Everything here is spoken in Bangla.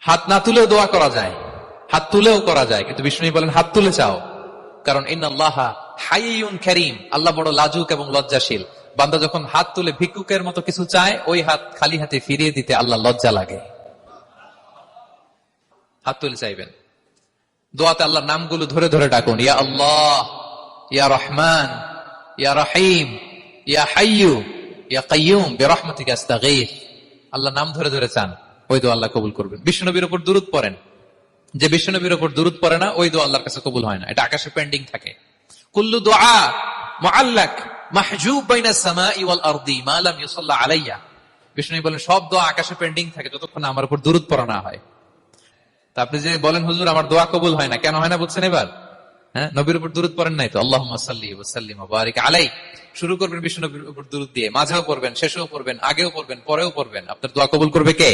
হাত না তুলেও দোয়া করা যায়, হাত তুলেও করা যায়, কিন্তু বিষ্ণু বলেন হাত তুলে চাও, কারণ ইন্নাল্লাহা হাইয়ুন কারীম, আল্লাহ বড় লাজুক এবং লজ্জাশীল। বান্দা যখন হাত তুলে ভিক্ষুকের মতো কিছু চায়, ওই হাত খালি হাতে ফিরিয়ে দিতে আল্লাহ লজ্জা লাগে। হাত তুলে চাইবেন। দোয়াতে আল্লাহর নামগুলো ধরে ধরে ডাকুন, ইয়া আল্লাহ, ইয়া রহমান, ইয়া রহিম, ইয়া হাইয়ু, ইয়া কাইয়ুম বিরহমাতিকা আস্তাগীথ। আল্লাহ নাম ধরে ধরে চান, ওই দোয়া আল্লাহ কবুল করবেন। বিশ্বনবীর উপর দুরূদ পড়েন, যে বিশ্বনবীর উপর দুরূদ পড়ে না, ওই দোয়া আল্লাহর কাছে কবুল হয় না, এটা আকাশে পেন্ডিং থাকে। কুল্লু দুআ মুআল্লাক মাহজুব বাইনা সামাই ওয়াল আরদি মা লাম ইউসাল্লা আলাইয়া। বিষ্ণু বলেন সব দোয়া আকাশে পেন্ডিং থাকে যতক্ষণ আমার উপর দুরূদ পড়া না হয়। তা আপনি যে বলেন হুজুর আমার দোয়া কবুল হয় না, কেন হয় না বুঝছেন এবার? হ্যাঁ, নবীর উপর দুরূদ পড়েন নাই তো। আল্লাহুম্মা সাল্লি ওয়া সাল্লিম ওয়া বারিক আলাইহি। শুরু করবেন বিষ্ণু নবীর উপর দুরূদ দিয়ে, মাঝেও পড়বেন, শেষেও পড়বেন, আগেও পড়বেন, পরেও পড়বেন। আপনার দোয়া কবুল করবে কে?